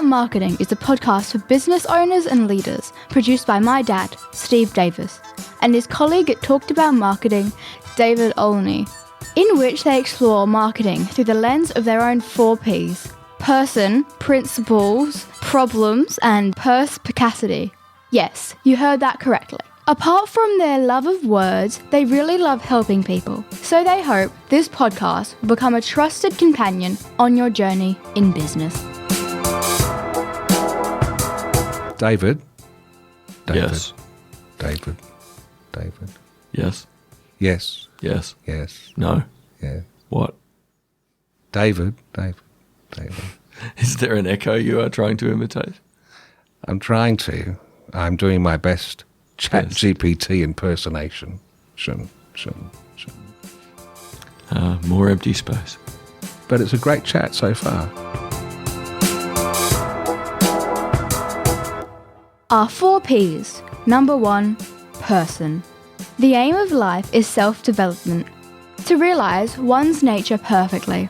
Marketing is a podcast for business owners and leaders, produced by my dad, Steve Davis, and his colleague at Talked About Marketing, David Olney, in which they explore marketing through the lens of their own 4 Ps: person, principles, problems, and perspicacity. Yes, you heard that correctly. Apart from their love of words, they really love helping people. So they hope this podcast will become a trusted companion on your journey in business. David. Yes. David. Yes. Yes. Yes. Yes. No. Yeah. What? David. Is there an echo you are trying to imitate? I'm trying to. I'm doing my best ChatGPT impersonation. More empty space. But it's a great chat so far. Our 4 Ps. Number 1, person. The aim of life is self-development, to realise one's nature perfectly.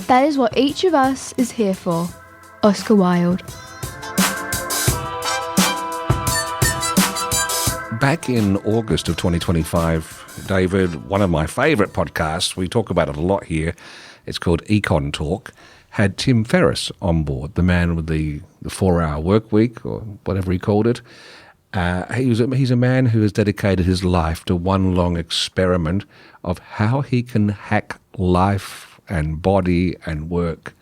That is what each of us is here for. Oscar Wilde. Back in August of 2025, David, one of my favourite podcasts, we talk about it a lot here, it's called Econ Talk, had Tim Ferriss on board, the man with the 4-hour work week, or whatever he called it. He's a man who has dedicated his life to one long experiment of how he can hack life and body and work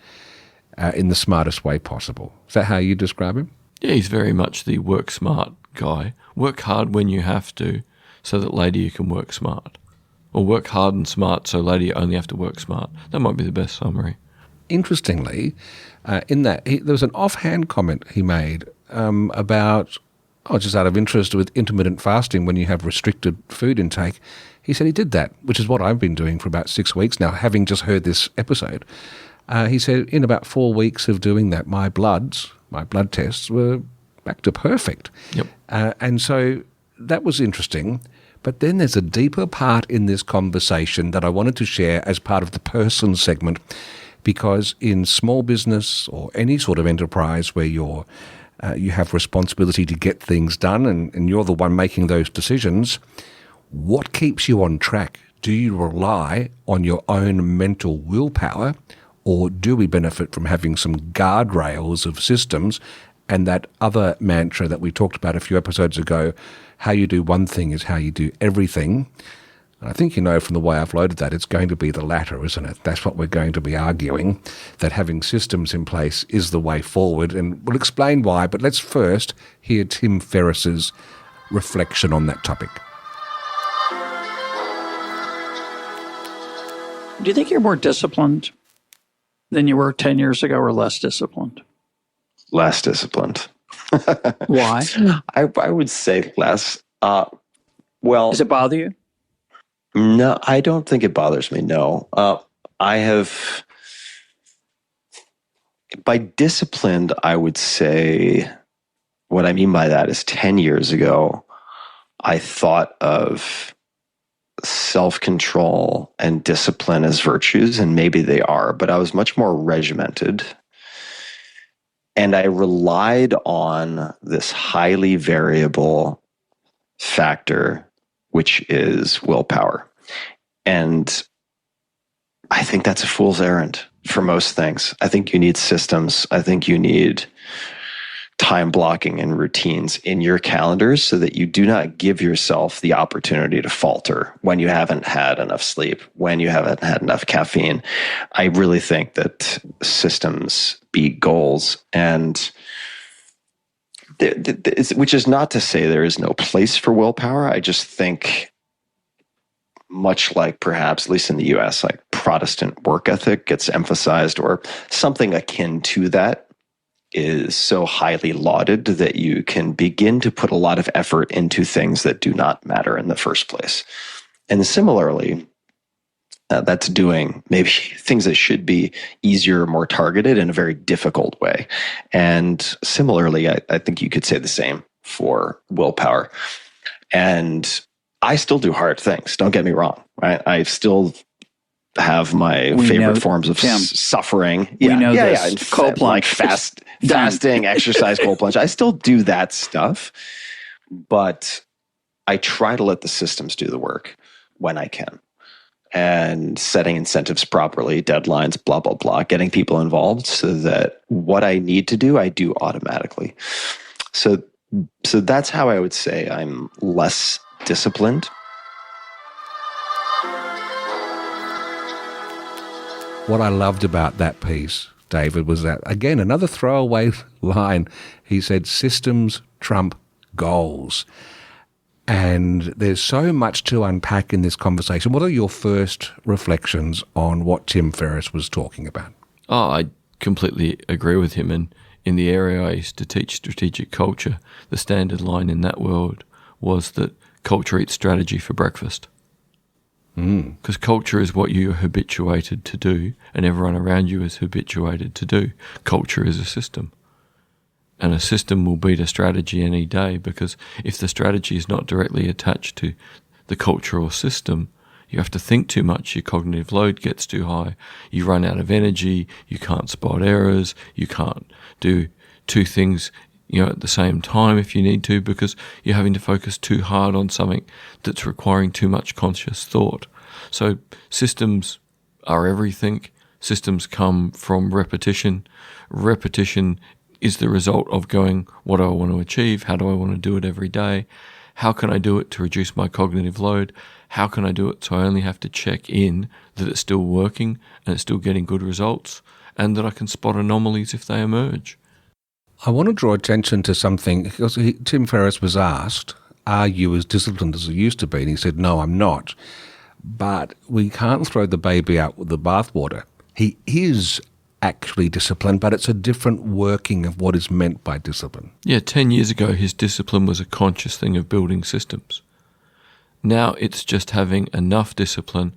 in the smartest way possible. Is that how you describe him? Yeah, he's very much the work smart guy. Work hard when you have to, so that later you can work smart. Or work hard and smart, so later you only have to work smart. That might be the best summary. Interestingly, in that, there was an offhand comment he made about, just out of interest with intermittent fasting when you have restricted food intake. He said he did that, which is what I've been doing for about 6 weeks now, having just heard this episode. He said in about 4 weeks of doing that, my blood tests were back to perfect. Yep. And so that was interesting. But then there's a deeper part in this conversation that I wanted to share as part of the person segment, because in small business or any sort of enterprise where you have responsibility to get things done and you're the one making those decisions, what keeps you on track? Do you rely on your own mental willpower, or do we benefit from having some guardrails of systems and that other mantra that we talked about a few episodes ago, how you do one thing is how you do everything? I think you know from the way I've loaded that, it's going to be the latter, isn't it? That's what we're going to be arguing, that having systems in place is the way forward, and we'll explain why, but let's first hear Tim Ferriss's reflection on that topic. Do you think you're more disciplined than you were 10 years ago, or less disciplined? Less disciplined. Why? I would say less. Well, does it bother you? No, I don't think it bothers me. No, I have. By disciplined, I would say what I mean by that is 10 years ago, I thought of self-control and discipline as virtues, and maybe they are, but I was much more regimented. And I relied on this highly variable factor, which is willpower. And I think that's a fool's errand for most things. I think you need systems. I think you need time blocking and routines in your calendars so that you do not give yourself the opportunity to falter when you haven't had enough sleep, when you haven't had enough caffeine. I really think that systems beat goals, and which is not to say there is no place for willpower. I just think, much like perhaps, at least in the US, like Protestant work ethic gets emphasized, or something akin to that is so highly lauded that you can begin to put a lot of effort into things that do not matter in the first place. And similarly, that's doing maybe things that should be easier, more targeted in a very difficult way. And similarly, I think you could say the same for willpower. And I still do hard things. Don't get me wrong, right? I still have my favorite forms of suffering. We know this. Copeland, like fasting, exercise, cold plunge. I still do that stuff, but I try to let the systems do the work when I can. And setting incentives properly, deadlines, blah, blah, blah, getting people involved so that what I need to do, I do automatically. So that's how I would say I'm less disciplined. What I loved about that piece, David, was that, again, another throwaway line. He said, systems trump goals. And there's so much to unpack in this conversation. What are your first reflections on what Tim Ferriss was talking about? Oh, I completely agree with him. And in the area I used to teach strategic culture, the standard line in that world was that culture eats strategy for breakfast. Because culture is what you're habituated to do, and everyone around you is habituated to do. Culture is a system. And a system will beat a strategy any day, because if the strategy is not directly attached to the culture or system, you have to think too much, your cognitive load gets too high, you run out of energy, you can't spot errors, you can't do two things at the same time if you need to, because you're having to focus too hard on something that's requiring too much conscious thought. So systems are everything. Systems come from repetition. Repetition is the result of going, what do I want to achieve? How do I want to do it every day? How can I do it to reduce my cognitive load? How can I do it so I only have to check in that it's still working and it's still getting good results, and that I can spot anomalies if they emerge? I want to draw attention to something, because Tim Ferriss was asked, are you as disciplined as you used to be? And he said, no, I'm not. But we can't throw the baby out with the bathwater. He is actually disciplined, but it's a different working of what is meant by discipline. Yeah, 10 years ago, his discipline was a conscious thing of building systems. Now it's just having enough discipline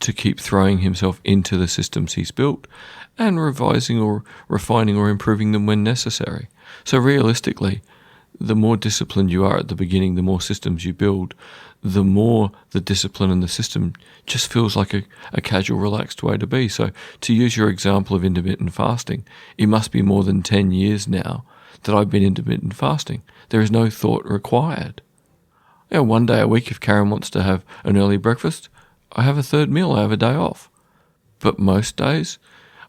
to keep throwing himself into the systems he's built and revising or refining or improving them when necessary. So realistically, the more disciplined you are at the beginning, the more systems you build, the more the discipline and the system just feels like a casual, relaxed way to be. So to use your example of intermittent fasting, it must be more than 10 years now that I've been intermittent fasting. There is no thought required. One day a week, if Karen wants to have an early breakfast, I have a third meal, I have a day off. But most days,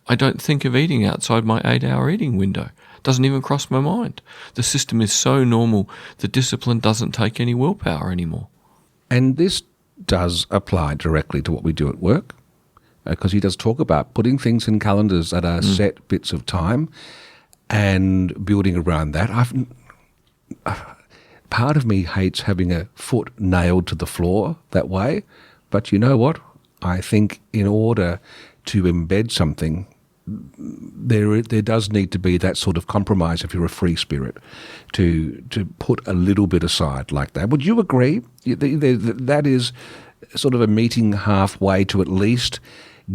I don't think of eating outside my 8-hour eating window. It doesn't even cross my mind. The system is so normal, the discipline doesn't take any willpower anymore. And this does apply directly to what we do at work, because he does talk about putting things in calendars that are set bits of time and building around that. Part of me hates having a foot nailed to the floor that way, but you know what? I think in order to embed something, there does need to be that sort of compromise if you're a free spirit, to put a little bit aside like that. Would you agree? That is sort of a meeting halfway to at least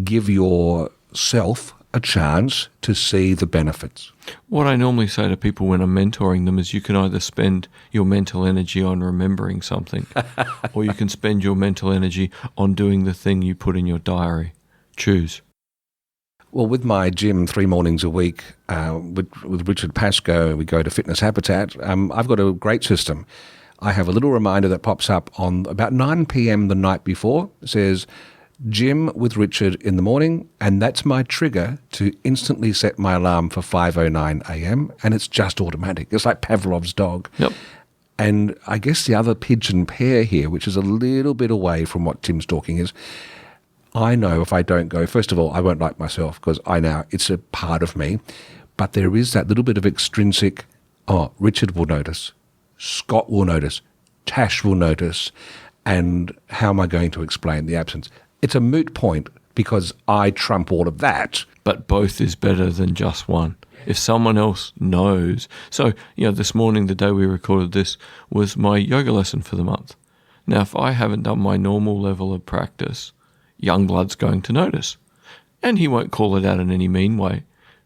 give yourself a chance to see the benefits. What I normally say to people when I'm mentoring them is you can either spend your mental energy on remembering something or you can spend your mental energy on doing the thing you put in your diary. Choose. Well, with my gym 3 mornings a week, with Richard Pascoe, we go to Fitness Habitat. I've got a great system. I have a little reminder that pops up on about 9 p.m. the night before. It says, gym with Richard in the morning, and that's my trigger to instantly set my alarm for 5:09 a.m., and it's just automatic. It's like Pavlov's dog. Yep. And I guess the other pigeon pair here, which is a little bit away from what Tim's talking, is I know if I don't go, first of all, I won't like myself because I know it's a part of me, but there is that little bit of extrinsic, Richard will notice, Scott will notice, Tash will notice, and how am I going to explain the absence? It's a moot point because I trump all of that. But both is better than just one. If someone else knows. So, this morning, the day we recorded this, was my yoga lesson for the month. Now, if I haven't done my normal level of practice, Youngblood's going to notice. And he won't call it out in any mean way.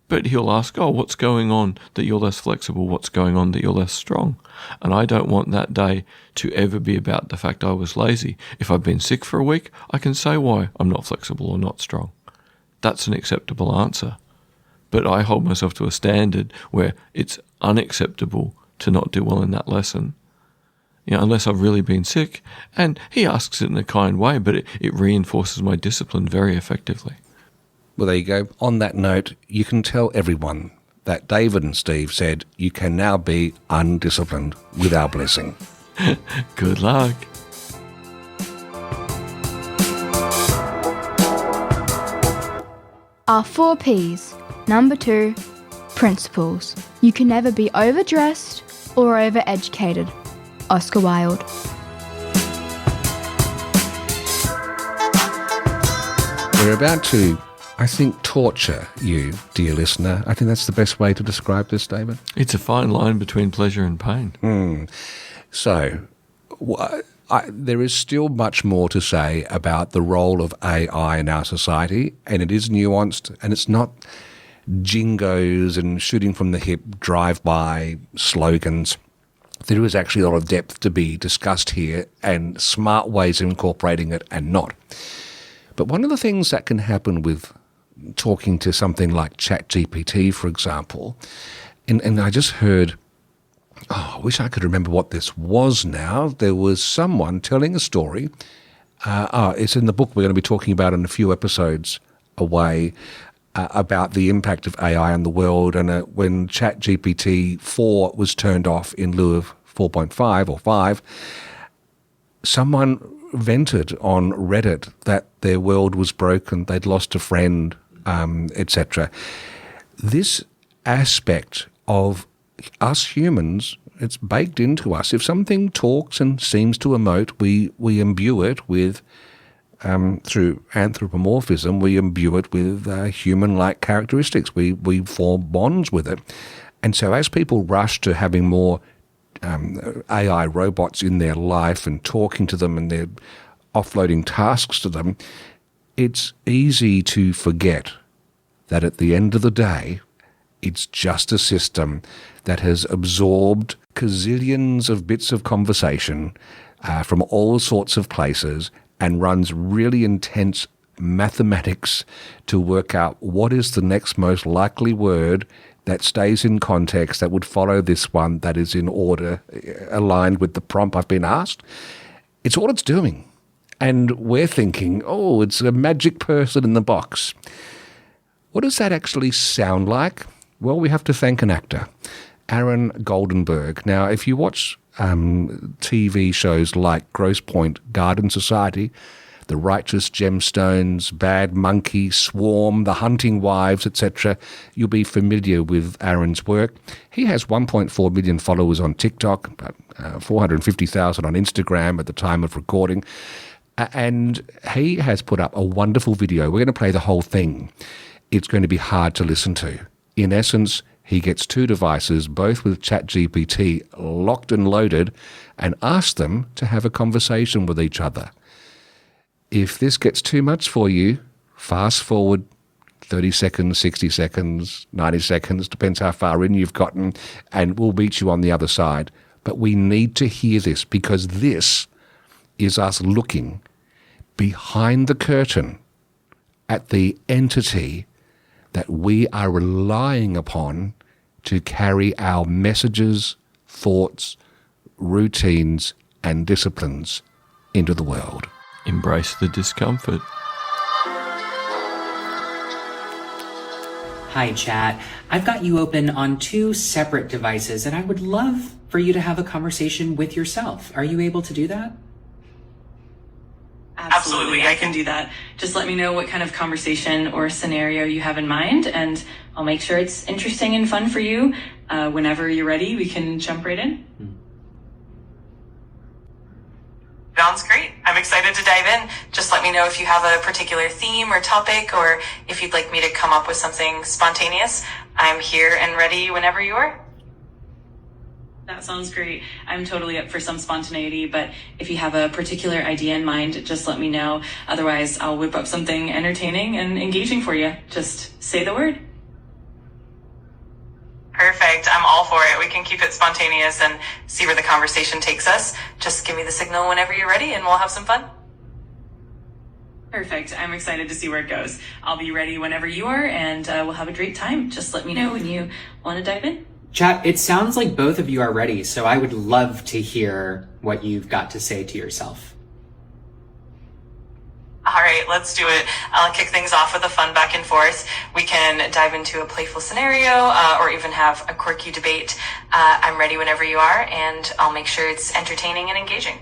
But he'll ask, what's going on that you're less flexible? What's going on that you're less strong? And I don't want that day to ever be about the fact I was lazy. If I've been sick for a week, I can say why I'm not flexible or not strong. That's an acceptable answer. But I hold myself to a standard where it's unacceptable to not do well in that lesson, unless I've really been sick. And he asks it in a kind way, but it reinforces my discipline very effectively. Well, there you go. On that note, you can tell everyone that David and Steve said you can now be undisciplined with our blessing. Good luck. Our 4 Ps. Number 2, principles. You can never be overdressed or overeducated. Oscar Wilde. We're about to, I think, torture you, dear listener. I think that's the best way to describe this, David. It's a fine line between pleasure and pain. So, there is still much more to say about the role of AI in our society, and it is nuanced, and it's not jingos and shooting from the hip, drive-by slogans. There is actually a lot of depth to be discussed here and smart ways of incorporating it and not. But one of the things that can happen with talking to something like ChatGPT, for example, and I just heard, I wish I could remember what this was now. There was someone telling a story. It's in the book we're going to be talking about in a few episodes away, about the impact of AI on the world, and when ChatGPT 4 was turned off in lieu of 4.5 or 5, someone vented on Reddit that their world was broken, they'd lost a friend, etc. This aspect of us humans, it's baked into us. If something talks and seems to emote, we imbue it with through anthropomorphism, we imbue it with human-like characteristics. We form bonds with it. And so as people rush to having more AI robots in their life and talking to them and they're offloading tasks to them, it's easy to forget that at the end of the day, it's just a system that has absorbed gazillions of bits of conversation from all sorts of places and runs really intense mathematics to work out what is the next most likely word that stays in context that would follow this one that is in order, aligned with the prompt I've been asked. It's all it's doing. And we're thinking, oh, it's a magic person in the box. What does that actually sound like? Well, we have to thank an actor, Aaron Goldenberg. Now, if you watch TV shows like Grosse Pointe, Garden Society, The Righteous Gemstones, Bad Monkey, Swarm, The Hunting Wives, etc., you'll be familiar with Aaron's work. He has 1.4 million followers on TikTok, about 450,000 on Instagram at the time of recording, and he has put up a wonderful video. We're going to play the whole thing. It's going to be hard to listen to. In essence, he gets 2 devices, both with ChatGPT locked and loaded, and asks them to have a conversation with each other. If this gets too much for you, fast forward 30 seconds, 60 seconds, 90 seconds, depends how far in you've gotten, and we'll meet you on the other side. But we need to hear this, because this is us looking behind the curtain at the entity that we are relying upon to carry our messages, thoughts, routines, and disciplines into the world. Embrace the discomfort. Hi, chat. I've got you open on 2 separate devices, and I would love for you to have a conversation with yourself. Are you able to do that? Absolutely, I can do that. Just let me know what kind of conversation or scenario you have in mind, and I'll make sure it's interesting and fun for you. Whenever you're ready, we can jump right in. Sounds great. I'm excited to dive in. Just let me know if you have a particular theme or topic, or if you'd like me to come up with something spontaneous. I'm here and ready whenever you are. That sounds great. I'm totally up for some spontaneity, but if you have a particular idea in mind, just let me know. Otherwise, I'll whip up something entertaining and engaging for you. Just say the word. Perfect. I'm all for it. We can keep it spontaneous and see where the conversation takes us. Just give me the signal whenever you're ready and we'll have some fun. Perfect. I'm excited to see where it goes. I'll be ready whenever you are, and we'll have a great time. Just let me know when you want to dive in. Chat, it sounds like both of you are ready, so I would love to hear what you've got to say to yourself. All right, let's do it. I'll kick things off with a fun back and forth. We can dive into a playful scenario or even have a quirky debate. I'm ready whenever you are, and I'll make sure it's entertaining and engaging.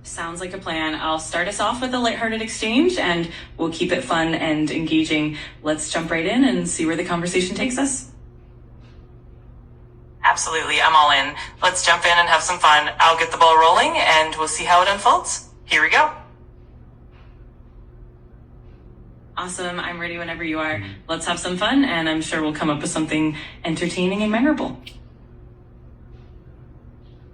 Sounds like a plan. I'll start us off with a lighthearted exchange, and we'll keep it fun and engaging. Let's jump right in and see where the conversation takes us. Absolutely, I'm all in. Let's jump in and have some fun. I'll get the ball rolling, and we'll see how it unfolds. Here we go. Awesome. I'm ready whenever you are. Let's have some fun, and I'm sure we'll come up with something entertaining and memorable.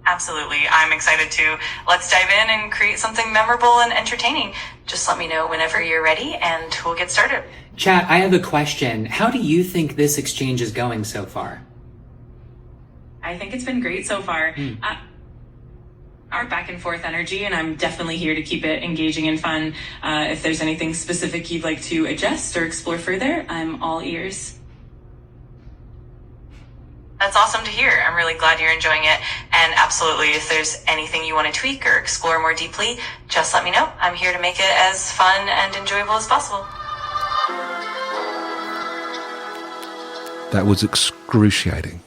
Absolutely. I'm excited too. Let's dive in and create something memorable and entertaining. Just let me know whenever you're ready, and we'll get started. Chat, I have a question. How do you think this exchange is going so far? I think it's been great so far. Our back and forth energy, and I'm definitely here to keep it engaging and fun. If there's anything specific you'd like to adjust or explore further, I'm all ears. That's awesome to hear. I'm really glad you're enjoying it. And absolutely, if there's anything you want to tweak or explore more deeply, just let me know. I'm here to make it as fun and enjoyable as possible. That was excruciating.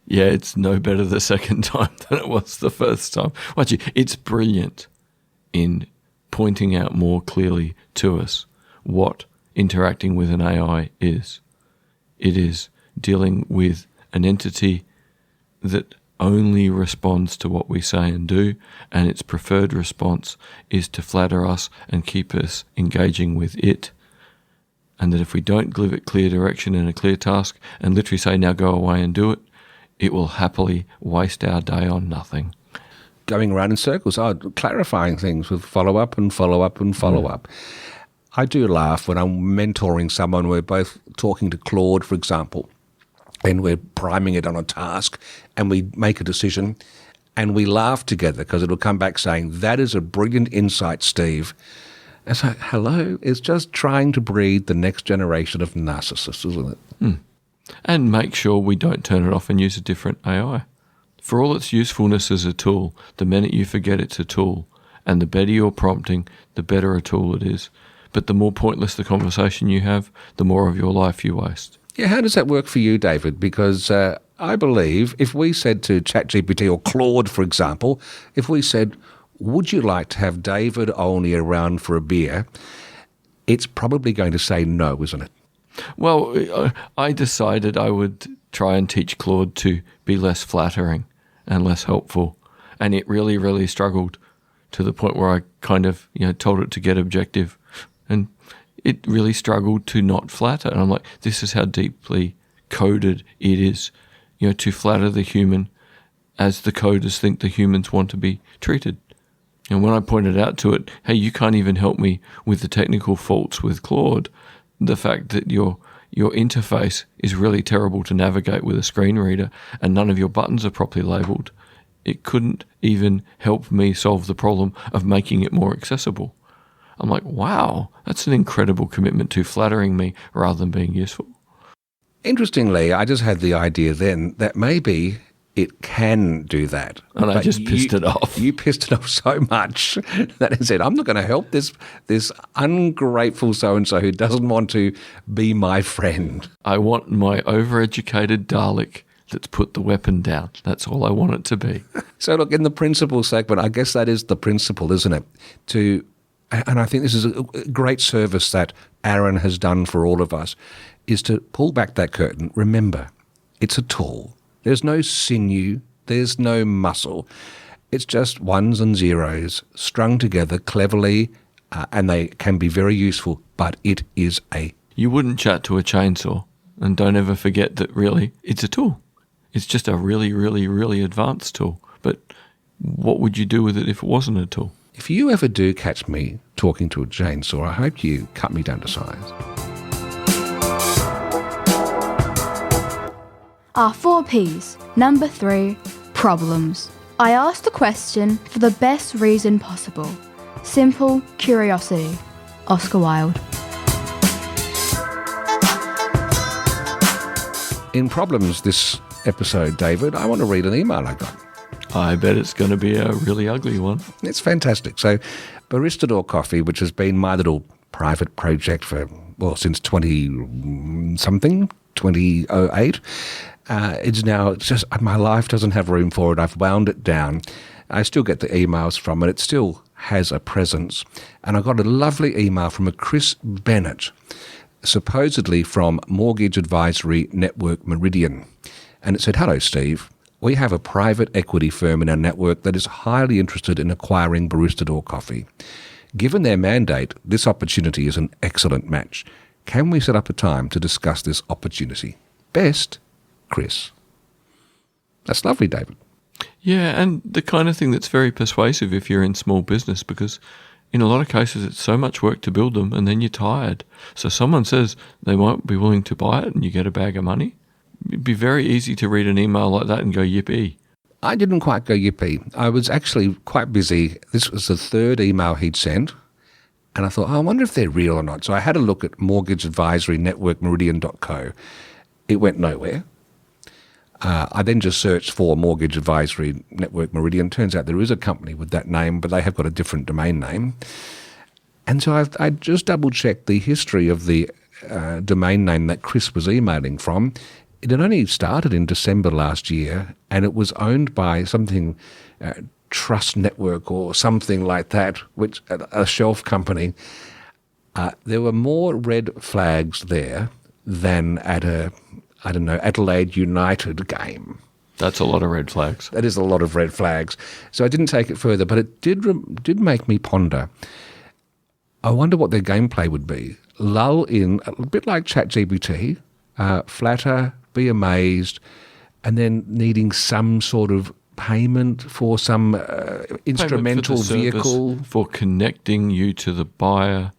Yeah, it's no better the second time than it was the first time. Watch it. It's brilliant in pointing out more clearly to us what interacting with an AI is. It is dealing with an entity that only responds to what we say and do, and its preferred response is to flatter us and keep us engaging with it. And that if we don't give it clear direction and a clear task and literally say, now go away and do it, it will happily waste our day on nothing. Going around in circles, clarifying things with follow-up and follow-up and follow-up. I do laugh when I'm mentoring someone. We're both talking to Claude, for example, and we're priming it on a task, and we make a decision, and we laugh together because it'll come back saying, that is a brilliant insight, Steve. It's like, hello, it's just trying to breed the next generation of narcissists, isn't it? And make sure we don't turn it off and use a different AI. For all its usefulness as a tool, the minute you forget it's a tool, and the better your prompting, the better a tool it is. But the more pointless the conversation you have, the more of your life you waste. Yeah, how does that work for you, David? Because I believe if we said to ChatGPT or Claude, for example, if we said, would you like to have David Olney around for a beer? It's probably going to say no, isn't it? Well, I decided I would try and teach Claude to be less flattering and less helpful. And it really, really struggled to the point where I kind of, told it to get objective. And it really struggled to not flatter. And I'm like, this is how deeply coded it is, to flatter the human as the coders think the humans want to be treated. And when I pointed out to it, hey, you can't even help me with the technical faults with Claude, the fact that your interface is really terrible to navigate with a screen reader and none of your buttons are properly labelled, it couldn't even help me solve the problem of making it more accessible. I'm like, wow, that's an incredible commitment to flattering me rather than being useful. Interestingly, I just had the idea then that maybe it can do that. And I just pissed it off. You pissed it off so much that it said, I'm not going to help this ungrateful so-and-so who doesn't want to be my friend. I want my overeducated Dalek that's put the weapon down. That's all I want it to be. So look, in the principle segment, I guess that is the principle, isn't it? And I think this is a great service that Aaron has done for all of us, is to pull back that curtain. Remember, it's a tool. There's no sinew, there's no muscle. It's just ones and zeros strung together cleverly, and they can be very useful, but it is a... You wouldn't chat to a chainsaw, and don't ever forget that really it's a tool. It's just a really, really, really advanced tool. But what would you do with it if it wasn't a tool? If you ever do catch me talking to a chainsaw, I hope you cut me down to size. Our 4 Ps. Number 3, problems. I asked the question for the best reason possible. Simple curiosity. Oscar Wilde. In problems this episode, David, I want to read an email I got. I bet it's going to be a really ugly one. It's fantastic. So, Baristador Coffee, which has been my little private project for, since 2008. It's now just, my life doesn't have room for it. I've wound it down. I still get the emails from it. It still has a presence. And I got a lovely email from a Chris Bennett, supposedly from Mortgage Advisory Network Meridian. And it said, "Hello, Steve. We have a private equity firm in our network that is highly interested in acquiring Baristador Coffee. Given their mandate, this opportunity is an excellent match. Can we set up a time to discuss this opportunity? Best, Chris." That's lovely, David. Yeah, and the kind of thing that's very persuasive if you're in small business, because in a lot of cases it's so much work to build them and then you're tired. So someone says they won't be willing to buy it and you get a bag of money. It'd be very easy to read an email like that and go, yippee. I didn't quite go yippee. I was actually quite busy. This was the third email he'd sent. And I thought, I wonder if they're real or not. So I had a look at Mortgage Advisory Network Meridian.co. It went nowhere. I then just searched for Mortgage Advisory Network Meridian. Turns out there is a company with that name, but they have got a different domain name. And so I just double-checked the history of the domain name that Chris was emailing from. It had only started in December last year, and it was owned by something, Trust Network or something like that, which a shelf company. There were more red flags there than at Adelaide United game. That's a lot of red flags. That is a lot of red flags. So I didn't take it further, but it did make me ponder. I wonder what their gameplay would be. Lull in, a bit like ChatGPT, flatter, be amazed, and then needing some sort of payment for some instrumental vehicle. For connecting you to the buyer.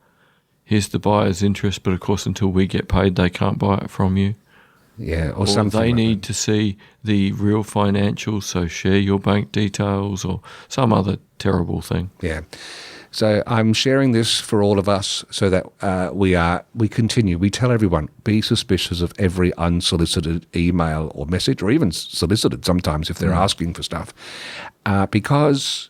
Here's the buyer's interest, but of course until we get paid they can't buy it from you. Yeah, or something they like need that. to see the real financials, so share your bank details or some other terrible thing. Yeah. So I'm sharing this for all of us so that we continue. We tell everyone, be suspicious of every unsolicited email or message, or even solicited sometimes if they're asking for stuff. Because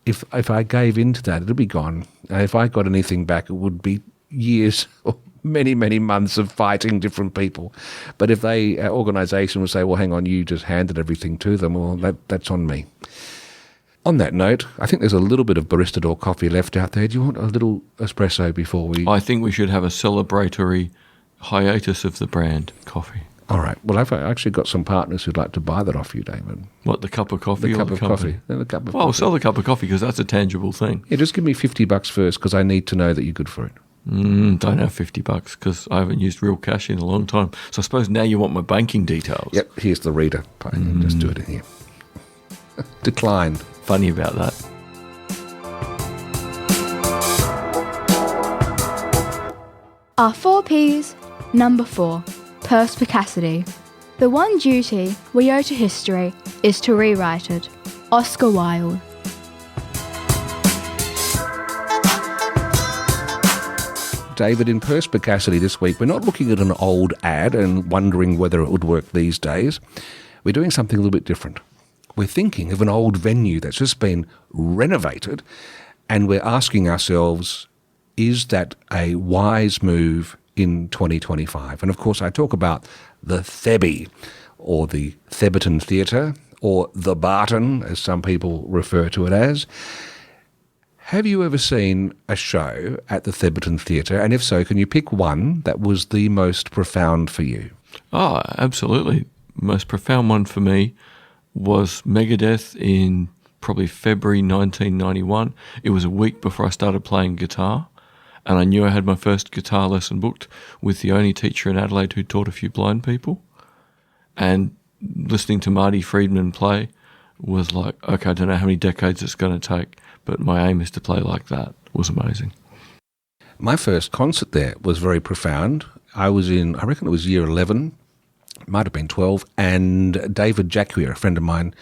if I gave into that, it'd be gone. If I got anything back, it would be years or many, many months of fighting different people. But if an organisation would say, well, hang on, you just handed everything to them, well, that's on me. On that note, I think there's a little bit of Baristador coffee left out there. Do you want a little espresso before we... I think we should have a celebratory hiatus of the brand coffee. All right. Well, I've actually got some partners who'd like to buy that off you, David. What, the cup of coffee? The cup of coffee. The cup of Well, I'll coffee. sell the cup of coffee because that's a tangible thing. Yeah, just give me $50 first because I need to know that you're good for it. Don't have $50 because I haven't used real cash in a long time. So I suppose now you want my banking details. Yep, here's the reader. Just do it in here. Decline. Funny about that. Our 4 Ps. Number 4. Perspicacity. The one duty we owe to history is to rewrite it. Oscar Wilde. David, in Perspicacity this week, we're not looking at an old ad and wondering whether it would work these days. We're doing something a little bit different. We're thinking of an old venue that's just been renovated, and we're asking ourselves, is that a wise move in 2025? And of course, I talk about the Thebby, or the Thebarton Theatre, or the Barton, as some people refer to it as. Have you ever seen a show at the Thebarton Theatre? And if so, can you pick one that was the most profound for you? Oh, absolutely. Most profound one for me was Megadeth in probably February 1991. It was a week before I started playing guitar, and I knew I had my first guitar lesson booked with the only teacher in Adelaide who taught a few blind people. And listening to Marty Friedman play was like, okay, I don't know how many decades it's going to take, but my aim is to play like that. It was amazing. My first concert there was very profound. I reckon it was year 11, might have been 12, and David Jacquier, a friend of mine,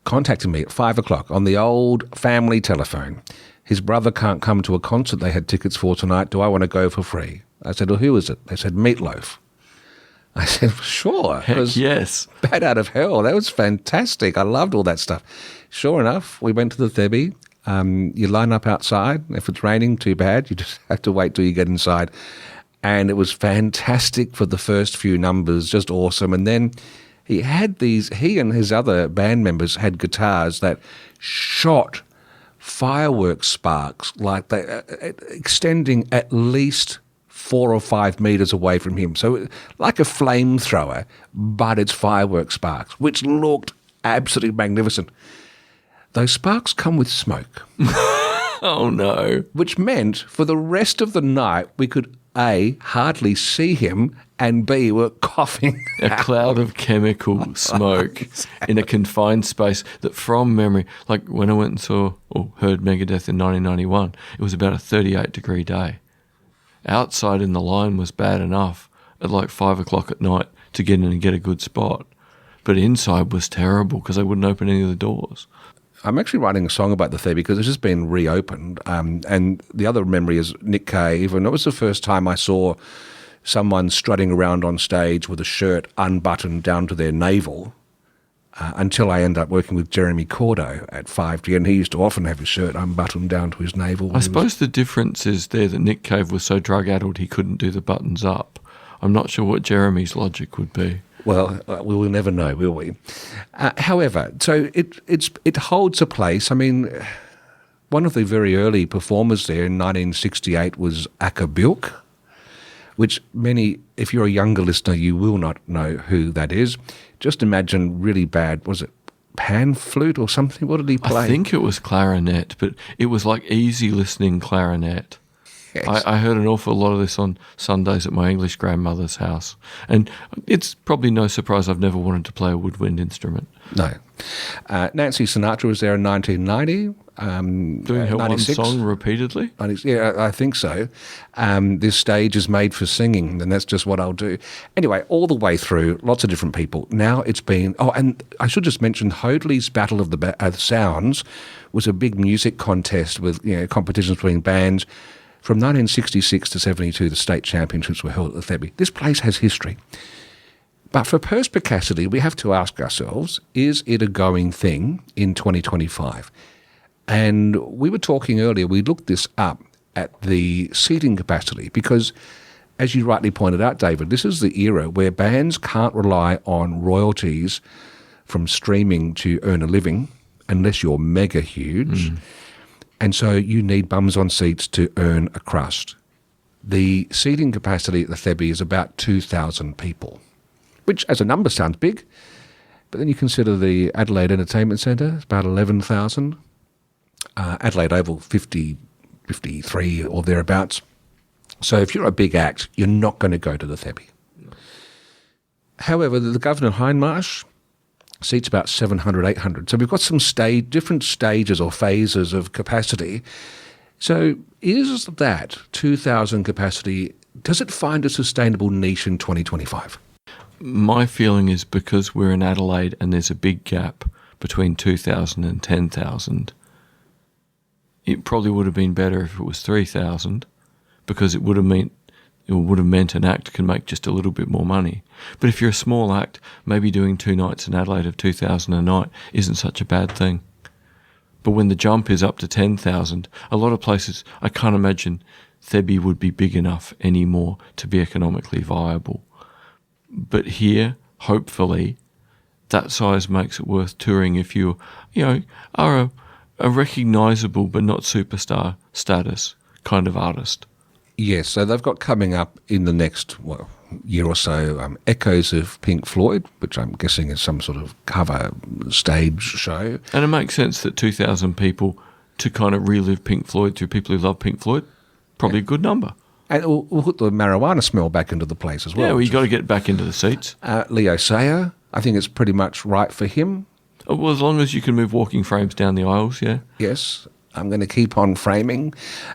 contacted me at 5 o'clock on the old family telephone. his brother can't come to a concert they had tickets for tonight. Do I want to go for free? I said, well, who is it? They said, Meatloaf. I said, sure. Heck yes. Bat out of hell. That was fantastic. I loved all that stuff. Sure enough, we went to the Thebby. You line up outside. If it's raining, too bad. You just have to wait till you get inside. And it was fantastic for the first few numbers, just awesome. And then he and his other band members had guitars that shot fireworks sparks, like they extending at least 4 or 5 meters away from him. So like a flamethrower, but it's fireworks sparks, which looked absolutely magnificent. Those sparks come with smoke. Oh, no. Which meant for the rest of the night, we could A, hardly see him, and B, were coughing. A cloud of chemical smoke in a confined space that, from memory, like when I went and saw or heard Megadeth in 1991, it was about a 38-degree day. Outside in the line was bad enough at like 5 o'clock at night to get in and get a good spot. But inside was terrible because they wouldn't open any of the doors. I'm actually writing a song about the Thebby because it's just been reopened. And the other memory is Nick Cave. And it was the first time I saw someone strutting around on stage with a shirt unbuttoned down to their navel until I ended up working with Jeremy Cordo at 5G. And he used to often have his shirt unbuttoned down to his navel. I suppose the difference is there that Nick Cave was so drug-addled he couldn't do the buttons up. I'm not sure what Jeremy's logic would be. Well, we will never know, will we? However, so it holds a place. I mean, one of the very early performers there in 1968 was Acapulco, which many, if you're a younger listener, you will not know who that is. Just imagine really bad, was it pan flute or something? What did he play? I think it was clarinet, but it was like easy listening clarinet. Yes. I heard an awful lot of this on Sundays at my English grandmother's house. And it's probably no surprise I've never wanted to play a woodwind instrument. No. Nancy Sinatra was there in 1990. Doing her 96. one song repeatedly? Yeah, I think so. This stage is made for singing, and that's just what I'll do. Anyway, all the way through, lots of different people. Now it's been... Oh, and I should just mention Hoadley's Battle of the Sounds was a big music contest with competitions between bands. From 1966 to 72, the state championships were held at the Thebby. This place has history. But for perspicacity, we have to ask ourselves, is it a going thing in 2025? And we were talking earlier, we looked this up at the seating capacity because, as you rightly pointed out, David, this is the era where bands can't rely on royalties from streaming to earn a living unless you're mega huge. And so you need bums on seats to earn a crust. The seating capacity at the Thebby is about 2,000 people, which as a number sounds big, but then you consider the Adelaide Entertainment Centre, it's about 11,000. Adelaide Oval, 50, 53 or thereabouts. So if you're a big act, you're not going to go to the Thebby. However, the Governor Hindmarsh seats about 700, 800. So we've got some different stages or phases of capacity. So is that 2,000 capacity, does it find a sustainable niche in 2025? My feeling is because we're in Adelaide and there's a big gap between 2,000 and 10,000, it probably would have been better if it was 3,000 because it would have meant an act can make just a little bit more money. But if you're a small act, maybe doing 2 nights in Adelaide of 2,000 a night isn't such a bad thing. But when the jump is up to 10,000, a lot of places, I can't imagine Thebby would be big enough anymore to be economically viable. But here, hopefully, that size makes it worth touring if you are a recognisable but not superstar status kind of artist. Yes, so they've got coming up in the next year or so Echoes of Pink Floyd, which I'm guessing is some sort of cover stage show. And it makes sense that 2,000 people to kind of relive Pink Floyd through people who love Pink Floyd, probably a good number. And we'll put the marijuana smell back into the place as well. Yeah, well, you got to get back into the seats. Leo Sayer, I think it's pretty much right for him. Well, as long as you can move walking frames down the aisles, yeah. Yes, I'm going to keep on framing.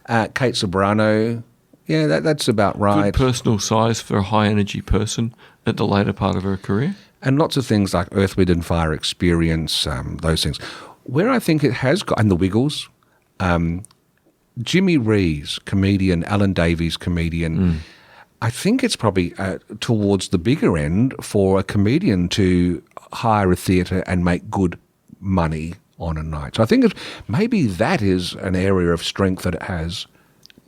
Kate Sobrano, yeah, that's about right. Good personal size for a high-energy person at the later part of her career. And lots of things like Earth, Wind and Fire Experience, those things. Where I think it has got, and the Wiggles, Jimmy Rees, comedian, Alan Davies, comedian. I think it's probably towards the bigger end for a comedian to hire a theatre and make good money on a night. So I think maybe that is an area of strength that it has.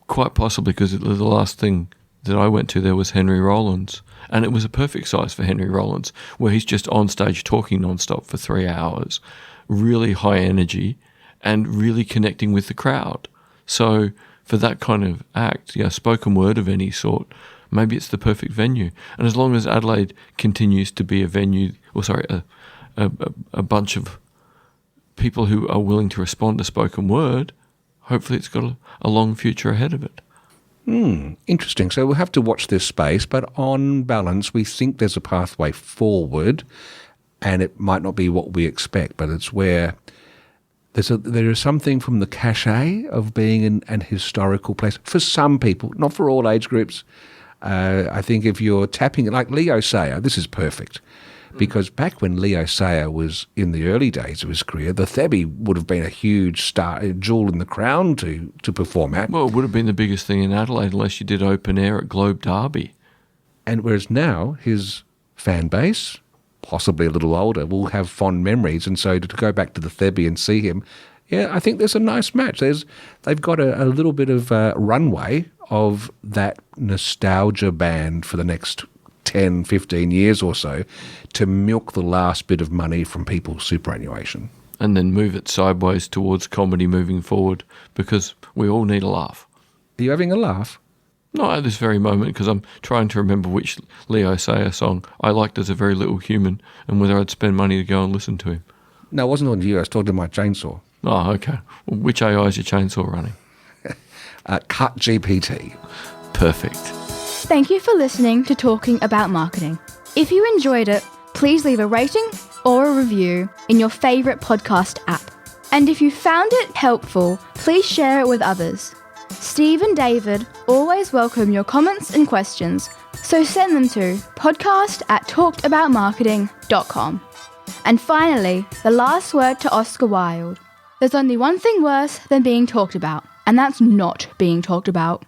Quite possibly, because the last thing that I went to there was Henry Rollins, and it was a perfect size for Henry Rollins, where he's just on stage talking non-stop for 3 hours, really high energy and really connecting with the crowd. So for that kind of act, spoken word of any sort, maybe it's the perfect venue. And as long as Adelaide continues to be a venue, a bunch of people who are willing to respond to spoken word, hopefully it's got a long future ahead of it. Interesting. So we'll have to watch this space, but on balance, we think there's a pathway forward, and it might not be what we expect, but it's where there is something from the cachet of being in an historical place for some people, not for all age groups. I think if you're tapping it, like Leo Sayer, this is perfect. Because back when Leo Sayer was in the early days of his career, the Thebby would have been a huge star, a jewel in the crown to perform at. Well, it would have been the biggest thing in Adelaide unless you did open air at Globe Derby. And whereas now his fan base, possibly a little older, will have fond memories. And so to go back to the Thebby and see him, I think there's a nice match. They've got a little bit of runway of that nostalgia band for the next 10, 15 years or so to milk the last bit of money from people's superannuation. And then move it sideways towards comedy moving forward, because we all need a laugh. Are you having a laugh? Not at this very moment, because I'm trying to remember which Leo Sayer song I liked as a very little human and whether I'd spend money to go and listen to him. No, it wasn't on you. I was talking to my chainsaw. Oh, okay. Well, which AI is your chainsaw running? ChatGPT. Perfect. Thank you for listening to Talking About Marketing. If you enjoyed it, please leave a rating or a review in your favourite podcast app. And if you found it helpful, please share it with others. Steve and David always welcome your comments and questions, so send them to podcast@talkedaboutmarketing.com. And finally, the last word to Oscar Wilde. There's only one thing worse than being talked about, and that's not being talked about.